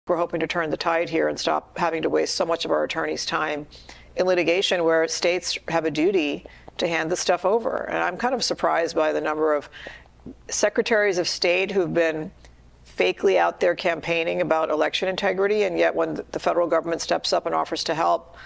We're hoping to turn the tide here and stop having to waste so much of our attorneys' time in litigation where states have a duty to hand this stuff over. And I'm kind of surprised by the number of secretaries of state who've been fakely out there campaigning about election integrity, and yet when the federal government steps up and offers to help,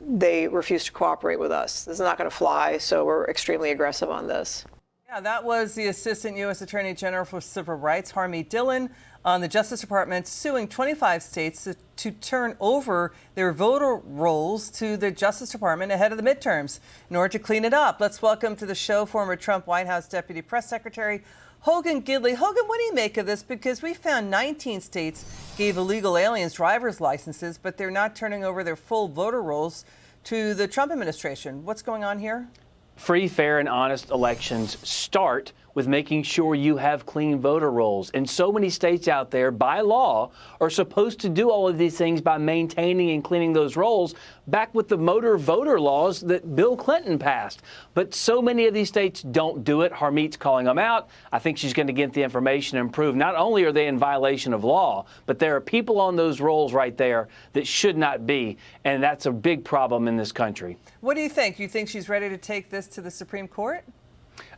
they refuse to cooperate with us. This is not going to fly, so we're extremely aggressive on this. Yeah, that was the Assistant U.S. Attorney General for Civil Rights, Harmeet Dillon, on the Justice Department suing 25 states to turn over their voter rolls to the Justice Department ahead of the midterms in order to clean it up. Let's welcome to the show former Trump White House Deputy Press Secretary Hogan Gidley. Hogan, what do you make of this? Because we found 19 states gave illegal aliens driver's licenses, but they're not turning over their full voter rolls to the Trump administration. What's going on here? Free, fair, and honest elections start with making sure you have clean voter rolls. And so many states out there, by law, are supposed to do all of these things by maintaining and cleaning those rolls, back with the motor voter laws that Bill Clinton passed. But so many of these states don't do it. Harmeet's calling them out. I think she's going to get the information and prove not only are they in violation of law, but there are people on those rolls right there that should not be. And that's a big problem in this country. What do you think? You think she's ready to take this to the Supreme Court?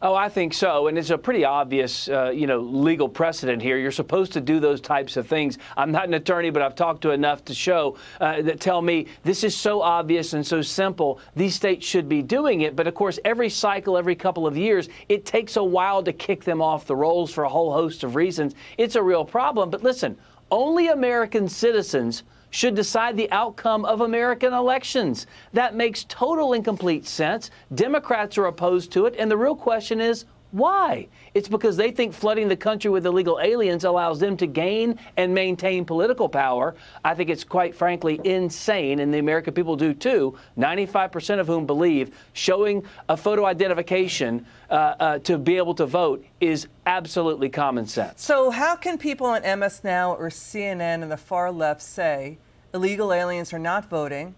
Oh, I think so. And it's a pretty obvious, legal precedent here. You're supposed to do those types of things. I'm not an attorney, but I've talked to enough to show that tell me this is so obvious and so simple. These states should be doing it. But of course, every cycle, every couple of years, it takes a while to kick them off the rolls for a whole host of reasons. It's a real problem. But listen, only American citizens should decide the outcome of American elections. That makes total and complete sense. Democrats are opposed to it, and the real question is, why? It's because they think flooding the country with illegal aliens allows them to gain and maintain political power. I think it's quite frankly insane, and the American people do too, 95% of whom believe showing a photo identification to be able to vote is absolutely common sense. So how can people on MS Now or CNN and the far left say illegal aliens are not voting?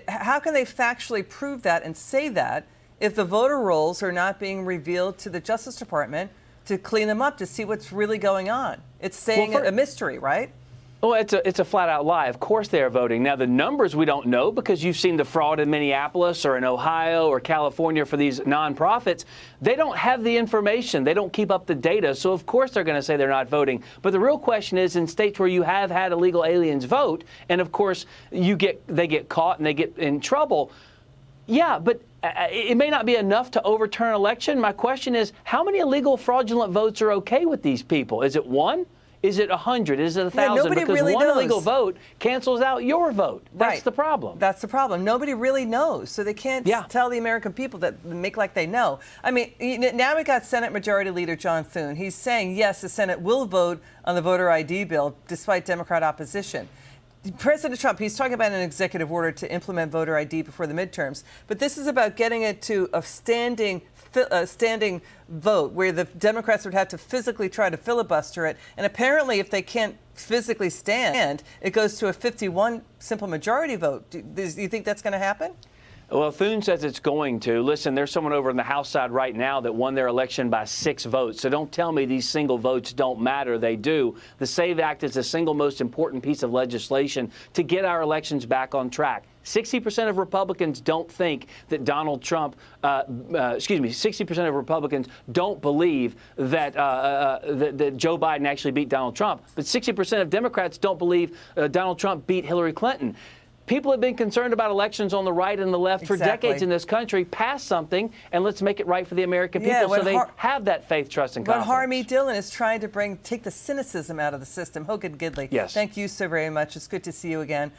How can they factually prove that and say that if the voter rolls are not being revealed to the Justice Department to clean them up, to see what's really going on? It's saying a mystery, right? Well, it's a flat-out lie. Of course they are voting. Now, the numbers we don't know because you've seen the fraud in Minneapolis or in Ohio or California for these nonprofits. They don't have the information. They don't keep up the data. So, of course, they're going to say they're not voting. But the real question is in states where you have had illegal aliens vote, and, of course, they get caught and they get in trouble. Yeah, but it may not be enough to overturn an election. My question is, how many illegal fraudulent votes are okay with these people? Is it 1? Is it 100? Is it 1,000? Nobody because really one knows. illegal vote cancels out your vote. That's Right. the problem. That's the problem. Nobody really knows. So they can't tell the American people that make like they know. I mean, now we got Senate Majority Leader John Thune. He's saying, yes, the Senate will vote on the voter ID bill despite Democrat opposition. President Trump, he's talking about an executive order to implement voter ID before the midterms. But this is about getting it to a standing vote where the Democrats would have to physically try to filibuster it. And apparently, if they can't physically stand, it goes to a 51 simple majority vote. Do you think that's going to happen? Well, Thune says it's going to. Listen, there's someone over on the House side right now that won their election by 6 votes. So don't tell me these single votes don't matter. They do. The SAVE Act is the single most important piece of legislation to get our elections back on track. 60% of Republicans don't think that Donald Trump, 60% of Republicans don't believe that, that Joe Biden actually beat Donald Trump. But 60% of Democrats don't believe Donald Trump beat Hillary Clinton. People have been concerned about elections on the right and the left for decades in this country. Pass something, and let's make it right for the American people so they have that faith, trust, and confidence. But Harmeet Dillon is trying to take the cynicism out of the system. Hogan Gidley, yes. Thank you so very much. It's good to see you again.